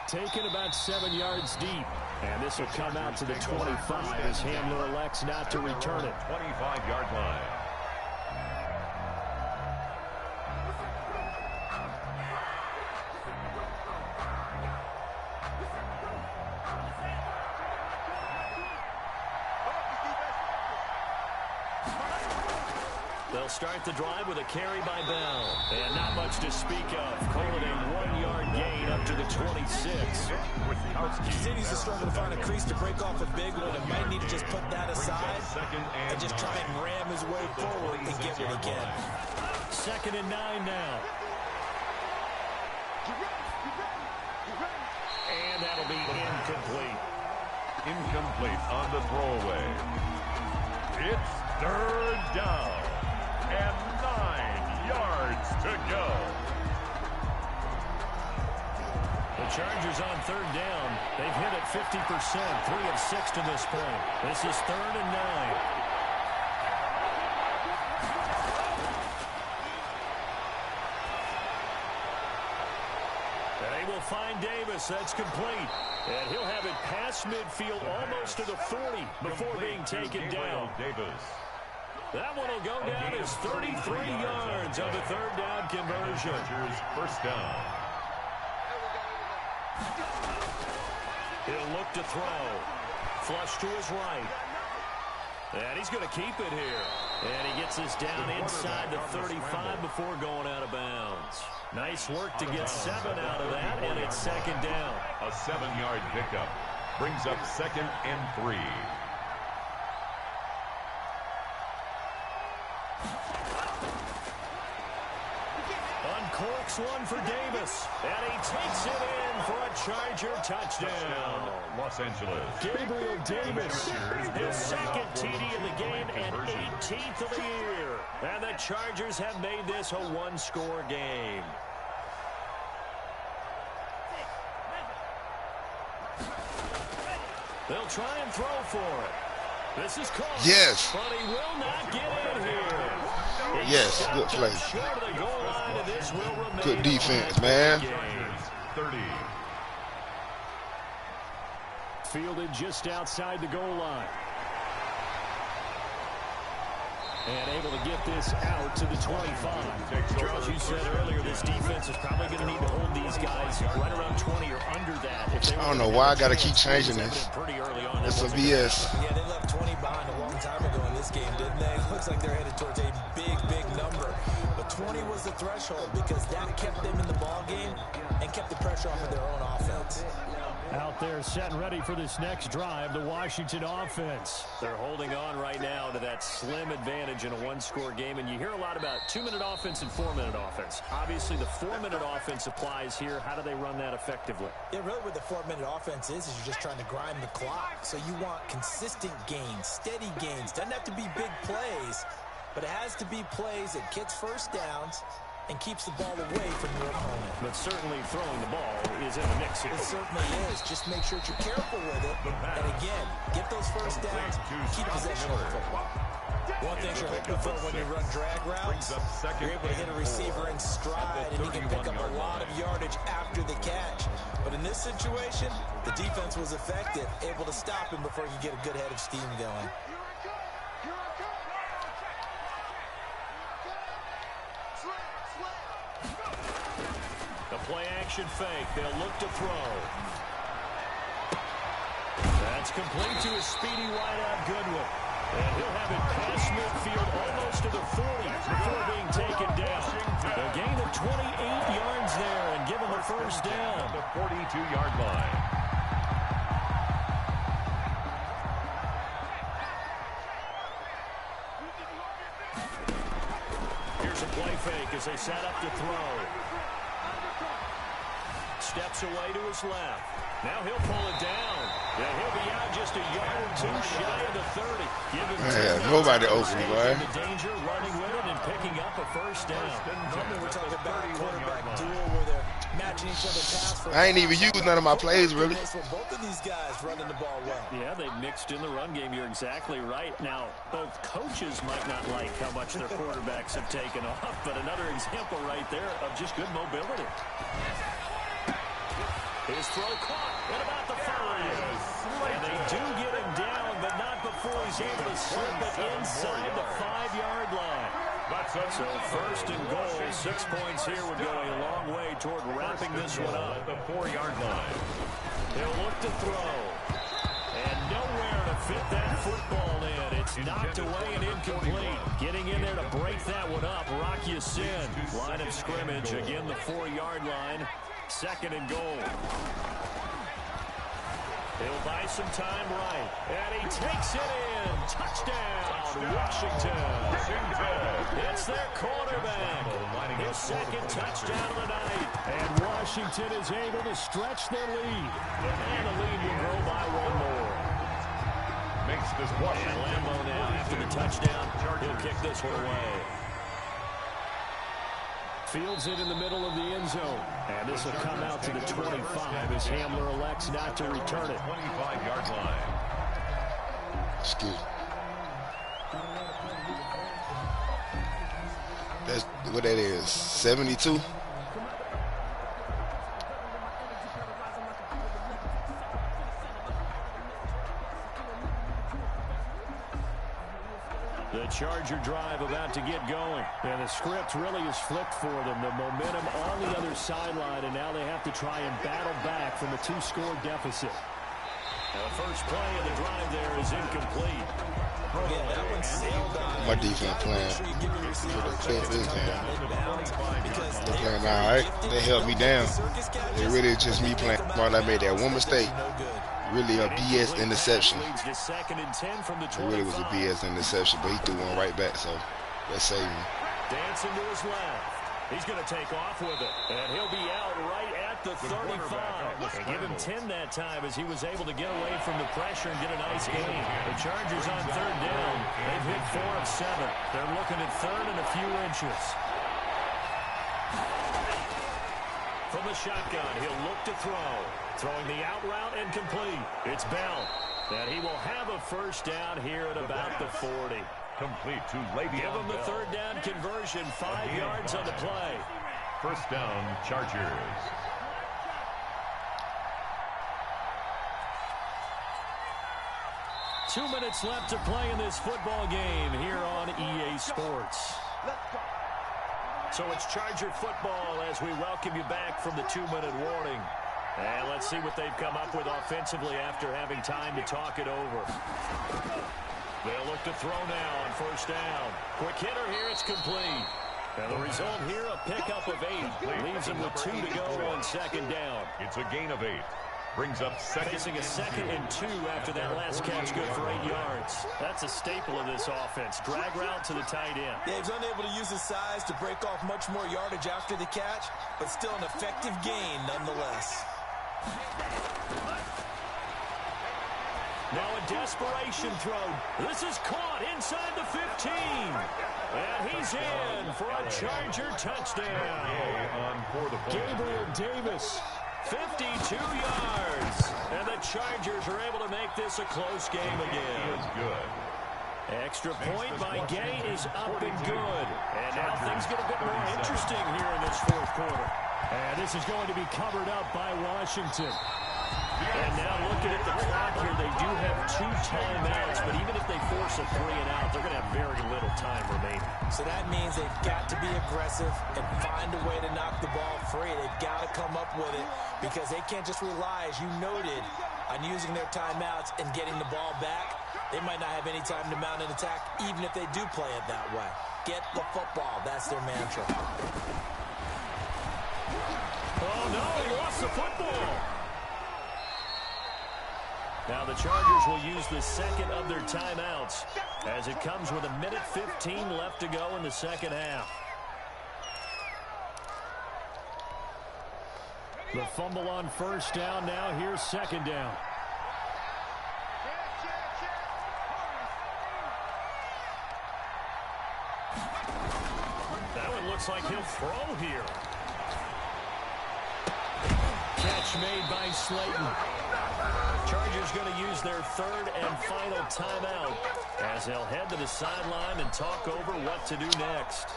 Taken about 7 yards deep. And this will come out to the 25 as Hamler elects not to return it. 25-yard line. They'll start the drive with a carry by Bell. And not much to speak of. Calling a 1-yard gain up to the 26. Continues to struggle to find a crease to break off a big one, and might need to just put that aside and just try and ram his way forward and get what he can. 2nd and 9 now. And that'll be incomplete. Incomplete on the throwaway. It's 3rd down and 9 yards to go. The Chargers on 3rd down. They've hit it 50%, 3 of 6 to this point. This is 3rd and 9. They will find Davis. That's complete. And he'll have it past midfield almost to the 40 before being taken down. Davis. That one will go down as 33 yards on the 3rd down conversion. Chargers 1st down. He'll look to throw. Flush to his right. And he's going to keep it here. And he gets this down inside the 35 before going out of bounds. Nice work to get 7 out of that, and it's 2nd down. A 7-yard pickup brings up 2nd and 3. Uncorks one for Davis, and he takes it in for a Charger touchdown. Los Angeles. Gabriel Davis, his 2nd TD of the game and 18th of the year. And the Chargers have made this a 1-score game. They'll try and throw for it. This is called. Yes. But he will not get in here. Yes, good play. Short of the goal line, and this will remain Good defense, man. 30. Fielded just outside the goal line. And able to get this out to the 25. Charles, you said earlier this defense is probably going to need to hold these guys right around 20 or under that. If they I don't know why I got to keep changing this. It's some BS. Yeah, they left 20 behind a long time ago in this game, didn't they? Looks like they're headed towards a big, big number. But 20 was the threshold because that kept them in the ball game and kept the pressure off of their own offense. Out there set and ready for this next drive, the Washington offense. They're holding on right now to that slim advantage in a one-score game, and you hear a lot about 2-minute offense and 4-minute offense. Obviously, the 4-minute offense applies here. How do they run that effectively? Yeah, really what the 4-minute offense is you're just trying to grind the clock. So you want consistent gains, steady gains. Doesn't have to be big plays, but it has to be plays that gets first downs and keeps the ball away from your opponent. But certainly throwing the ball is in the mix here. It certainly is. Just make sure that you're careful with it. And again, get those first downs, keep possession of the football. One thing you're hoping for when you run drag routes, you're able to hit a receiver in stride and he can pick up a lot of yardage after the catch. But in this situation, the defense was effective, able to stop him before he could get a good head of steam going. Play action fake. They'll look to throw. That's complete to a speedy wideout Goodwin. And he'll have it past midfield almost to the 40 before being taken down. A gain of 28 yards there and given the first down. The 42-yard line. Here's a play fake as they set up to throw. Steps away to his left. Now he'll pull it down. Yeah, he'll be out just a yard or two shy of the 30. Man, nobody open, boy. Danger, running with it and picking up a first down. Normally we're talking about a quarterback duel where they're matching each other pass for. I ain't even used none of my plays, really. Both of these guys running the ball well. Yeah, they've mixed in the run game. You're exactly right. Now, both coaches might not like how much their quarterbacks have taken off, but another example right there of just good mobility. His throw caught at about the 5. And they do get him down, but not before he's able to slip it inside the 5-yard line. So first and goal, 6 points here would go a long way toward wrapping this one up. The 4-yard line. They'll look to throw. And nowhere to fit that football in. It's knocked away and incomplete. Getting in there to break that one up, Rock Ya-Sin. Line of scrimmage, again the 4-yard line. Second and goal. He'll buy some time right. And he takes it in. Touchdown, Washington. It's their quarterback. His second touchdown of the night. And Washington is able to stretch their lead. And the lead will grow by one more. Makes this Washington. And Lambeau now after the touchdown. He'll kick this one away. Fields it in the middle of the end zone. And this will come out to the 25 as Hamler elects not to return it. 25-yard line. Excuse me. That's what that is. 72. The Charger drive about to get going. And the script really is flipped for them. The momentum on the other sideline, and now they have to try and battle back from a 2-score deficit. Now the first play of the drive there is incomplete. My defense playing. They're playing all right. They held me down. It really just me playing. I made that one mistake. Really a BS interception. It really was a BS interception, but he threw one right back, so that saved me. Dancing to his left. He's going to take off with it, and he'll be out right at the 35. And give him 10 that time as he was able to get away from the pressure and get a nice gain. The Chargers on third down. They've hit 4 of 7. They're looking at third and a few inches. From the shotgun, he'll look to throw. Throwing the out route and complete. It's Bell. And he will have a first down here at about the 40. Complete to Le'Veon Give him the Bell. third down conversion, 5 yards on the play. First down, Chargers. Two minutes left to play in this football game here on EA Sports. So it's Charger football as we welcome you back from the 2-minute warning. And let's see what they've come up with offensively after having time to talk it over. They'll look to throw now on first down. Quick hitter here, it's complete. And the result here, a pickup of 8. Leaves them with 2 to go on second down. It's a gain of 8. Brings up Facing a 2nd and 2 after that last catch, good for 8 yards. That's a staple of this offense. Drag route to the tight end. Yeah, he's unable to use his size to break off much more yardage after the catch, but still an effective gain nonetheless. Now a desperation throw. This is caught inside the 15. And he's in for a Charger touchdown. Gabriel Davis, 52 yards. And the Chargers are able to make this a close game again. Extra point by Gay is up and good. And now things get a bit more interesting here in this fourth quarter. And this is going to be covered up by Washington. And now looking at the clock here, they do have 2 timeouts, but even if they force a 3 and out, they're going to have very little time remaining. So that means they've got to be aggressive and find a way to knock the ball free. They've got to come up with it because they can't just rely, as you noted, on using their timeouts and getting the ball back. They might not have any time to mount an attack, even if they do play it that way. Get the football. That's their mantra. Oh, no, he lost the football. Now the Chargers will use the second of their timeouts as it comes with 1:15 left to go in the second half. The fumble on first down. Now here's second down. That one looks like he'll throw here. Catch made by Slayton. Chargers going to use their third and final timeout as they'll head to the sideline and talk over what to do next.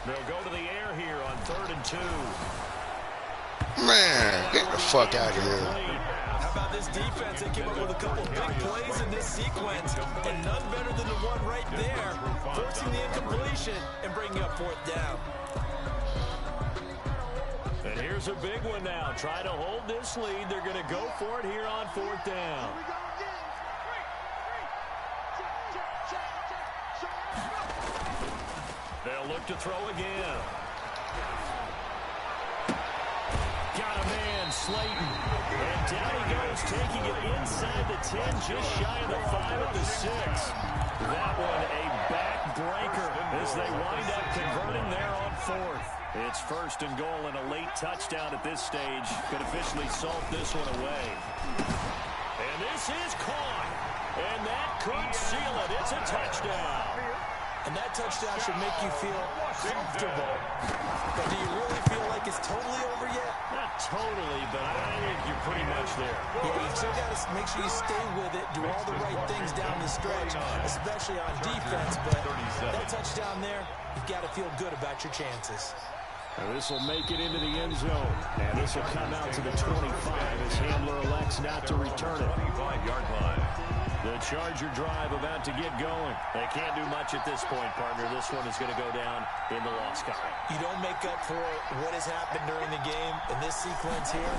They'll go to the air here on 3rd and 2. Man, get the fuck out of here. How about this defense? They came up with a couple big plays in this sequence, and none better than the one right there, forcing the incompletion and bringing up 4th down. And here's a big one now. Try to hold this lead. They're going to go for it here on 4th down. They'll look to throw again. Got a man, Slayton. And down he goes, taking it inside the 10, just shy of the 5 at the 6. That one a backbreaker as they wind up converting there on 4th. It's 1st and goal and a late touchdown at this stage. Could officially salt this one away. And this is caught. And that could seal it. It's a touchdown. And that touchdown should make you feel comfortable. But do you really feel like it's totally over yet? Not totally, but I think you're pretty much there. Yeah, you still got to make sure you stay with it, do all the right things down the stretch, especially on defense. But that touchdown there, you've got to feel good about your chances. This will make it into the end zone. And this will come out to the 25 as Hamler elects not to return it. 25-yard line. The Charger drive about to get going. They can't do much at this point, partner. This one is going to go down in the loss column. You don't make up for what has happened during the game in this sequence here.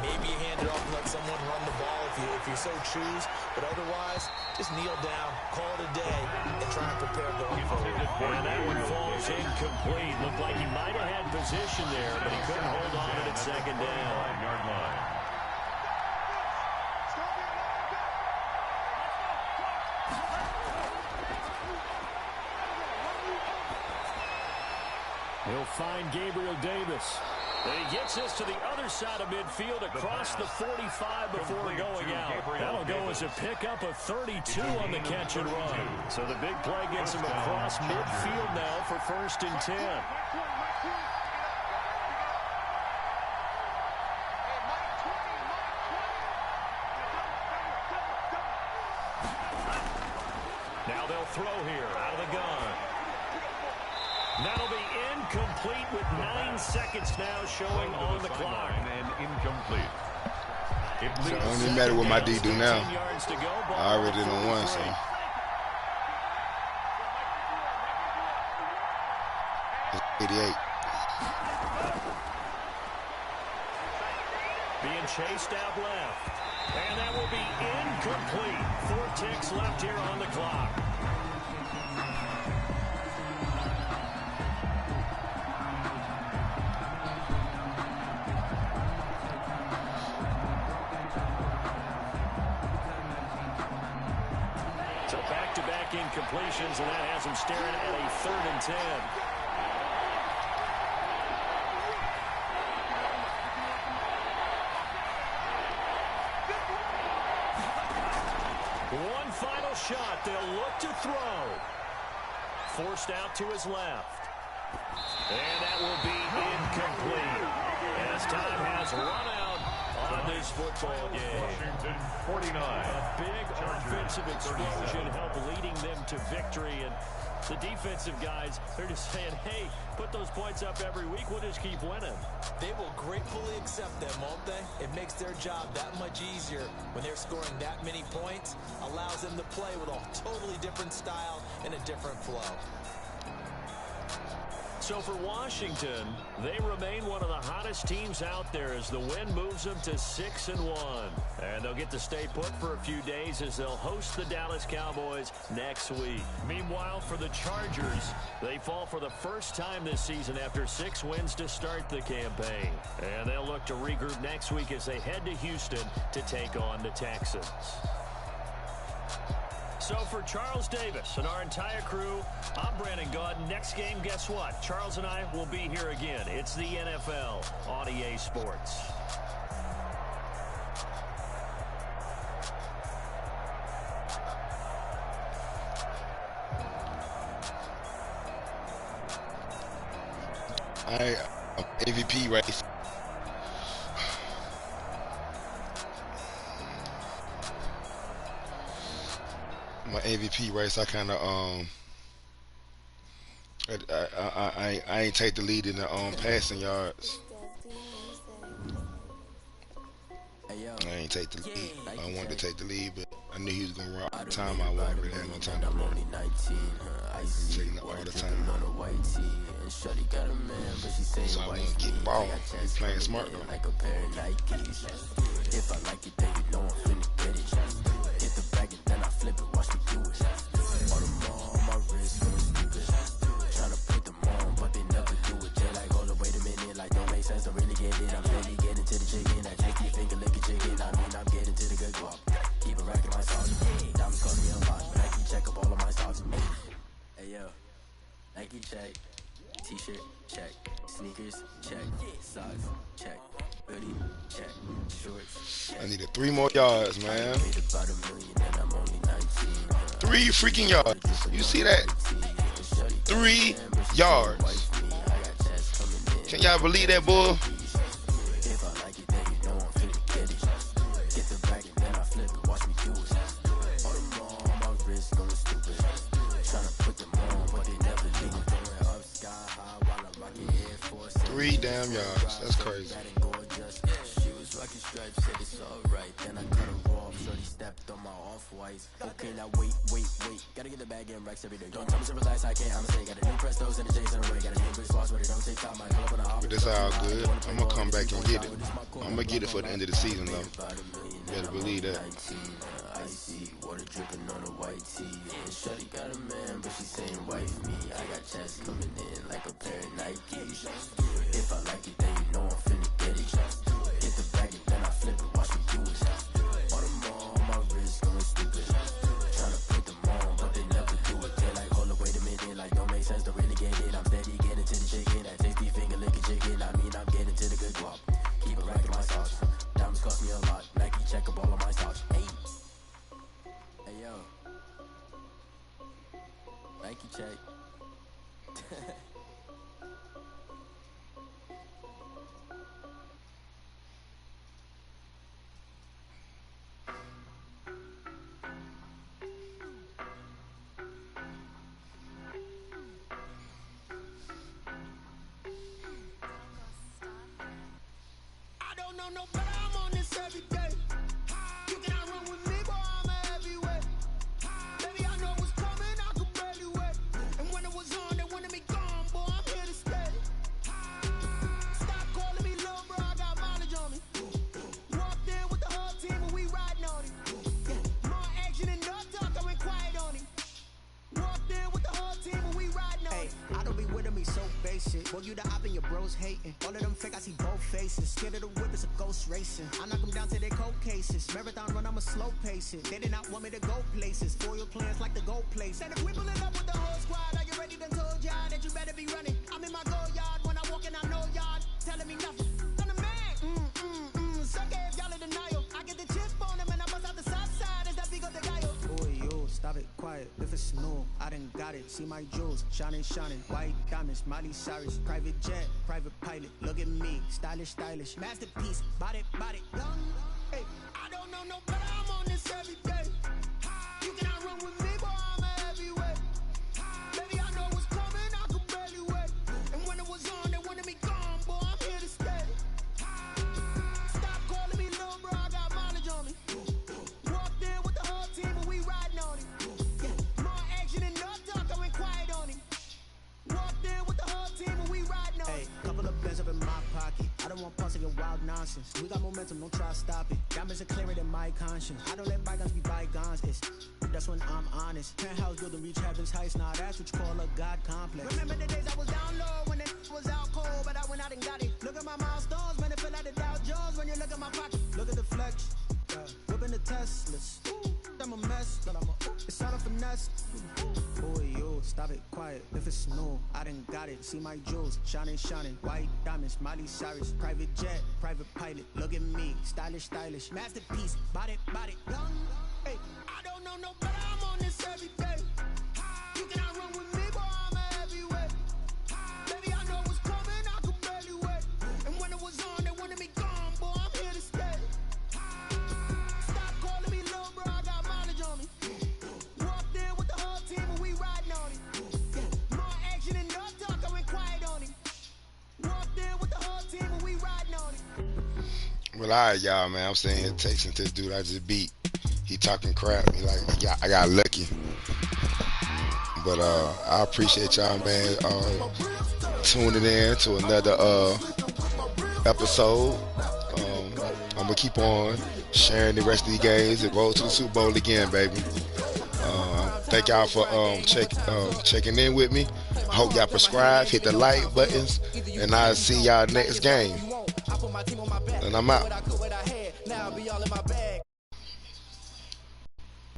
Maybe you hand it off and let someone run the ball if you so choose. But otherwise, just kneel down, call it a day, and try and prepare going forward. And that one falls incomplete. Looked like he might have had position there, but he couldn't hold on to it at second down. 5-yard line. He'll find Gabriel Davis. And he gets this to the other side of midfield across the 45 before going out. That'll go as a pickup of 32 on the catch and run. So the big play gets him across midfield now for 1st and 10. Now they'll throw here out of the gun. That'll be incomplete with 9 seconds now showing on the clock. And incomplete. It don't even matter what my D do now. I already done won, so. It's 88. Being chased out left. And that will be incomplete. 4 ticks left here on the clock. So back-to-back incompletions, and that has him staring at a 3rd and 10. One final shot. They'll look to throw. Forced out to his left. And that will be incomplete. As time has run out on this football game. Washington 49. A big offensive explosion helped leading them to victory. And the defensive guys, they're just saying, hey, put those points up every week. We'll just keep winning. They will gratefully accept them, won't they? It makes their job that much easier when they're scoring that many points. Allows them to play with a totally different style and a different flow. So for Washington, they remain one of the hottest teams out there as the win moves them to 6-1. And they'll get to stay put for a few days as they'll host the Dallas Cowboys next week. Meanwhile, for the Chargers, they fall for the first time this season after 6 wins to start the campaign. And they'll look to regroup next week as they head to Houston to take on the Texans. So for Charles Davis and our entire crew, I'm Brandon Gaudin. Next game, guess what? Charles and I will be here again. It's the NFL on EA Sports. MVP race. My MVP race, I kind of I ain't take the lead in the passing yards. I ain't take the lead. I wanted to take the lead, but I knew he was gonna run all the time. I wasn't really had no time to run. Taking up all the time. So I want to get the ball. He's playing smart though. If I like it, then you know I'm finna get it. Get the bag and then I flip it, watch me do it. All them on my wrist, going stupid. Tryna put them on, but they never do it. They like, hold up, wait a minute, like don't make sense, don't really get it. I'm steady getting to the chicken, I take your finger, lick a chicken. I mean, I'm getting to the good guap. Keep a racking my sauce. Diamonds cost me a lot, but I can check up all of my stocks. Hey yo, Nike check, t-shirt check, sneakers check, socks check. Check. Shorts. I needed 3 more yards, man. 3 freaking yards. You see that? 3 yards. Can y'all believe that, boy? Three damn yards. That's crazy. Okay, now wait. Gotta get the bag and racks every day. Don't tell me to relax, I can't. I'ma say, got a new Prestos and the J's in the way. Got a new British boss, but it don't take time. I pull up on the hop. But this all good. I'm gonna come back and get it. I'm gonna get it for the end of the season, though. Better believe that. I see water dripping on a white tee. Shorty got a man, but she saying wife me. I got chest coming in like a pair of Nikes. If I like it, then you know I'm finna get it. Get the bag and then I flip it, watch me do it. All them on my wrist going stupid. Tryna put them on, but they never do it. They like, hold up, wait a minute, like don't make sense, don't really get it. I'm steady getting to the chicken. That tasty finger licking chicken. I mean, I'm getting to the good. know no better, I'm on this every day. You cannot run with me, boy, I'm a heavyweight. Baby, I know what's coming, I could barely wait. And when it was on, they wanted me gone, boy, I'm here to stay. Stop calling me little bro, I got mileage on me. Walked in with the whole team and we riding on it. More action and no talk, I went quiet on it. Walked in with the whole team and we riding on it. I don't be with me so basic. Boy, you the op and your bros hating. All of them fake, I see both faces. Scared of the whip, it's a ghost racing. I knock them down to their cold cases. Marathon run, I'ma slow pace it. They did not want me to go places. Foil plans like the go place. And if we pulling up with the whole squad, are you ready? Done told y'all that you better be running. I'm in my go yard. When I walk in, I know y'all telling me nothing. I'm the man. Suck it if y'all in denial. I get the chip on them and I bust out the south side. Is that Vigo the guy? Boy, yo, stop it, quiet. If it's new, I done got it. See my jewels, shining, shining. White diamonds, Miley Cyrus. Private jet, private pilot. Look at me, stylish, stylish. Masterpiece, body, body. Hey, I don't know no better. I'm on this every day. You cannot run with me, boy, I'm a heavyweight. Baby, I know what's coming, I could barely wait. And when it was on, they wanted me gone, boy, I'm here to stay. Stop calling me little bro, I got mileage on me. Walked in with the whole team and we riding on it. More action and no talk, I went quiet on it. Walked in with the whole team and we riding on it. Hey, couple of bands up in my pocket. I don't want pulse of your wild nonsense. We got momentum, don't try to stop it. Diamonds are clearer than my conscience. I don't let bygones be bygones. That's when I'm honest. Penthouse building, reach heaven's heights. Nah, that's what you call a God complex. Remember the days I was down low when it was out cold, but I went out and got it. Look at my milestones, man, it feel like the Dow Jones when you look at my pocket. Look at the flex, whipping the Teslas. I'm a mess, but it's all a finesse. Boy, yo, stop it, quiet. If it's new, I done got it. See my jewels, shining, shining. White diamonds, Miley Cyrus. Private jet, private pilot. Look at me, stylish, stylish. Masterpiece, body, body. Hey, I don't know no better. I'm on this every day. You cannot run with me, boy, I'm a heavyweight. Baby, I know what's coming, I could barely wait. And when it was on, they wanted me gone, boy, I'm here to stay. Stop calling me little bro, I got mileage on me. Walked in with the whole team and we riding on it. More action and no talk, I went quiet on it. Walked in with the whole team and we riding on it. Well, all right, y'all, man. I'm saying texting to this dude I just beat. He talking crap. He like, I got lucky. But I appreciate y'all, man, tuning in to another episode. I'm gonna keep on sharing the rest of the games and roll to the Super Bowl again, baby. Thank y'all for checking in with me. I hope y'all subscribe, hit the like buttons, and I'll see y'all next game. And I'm out.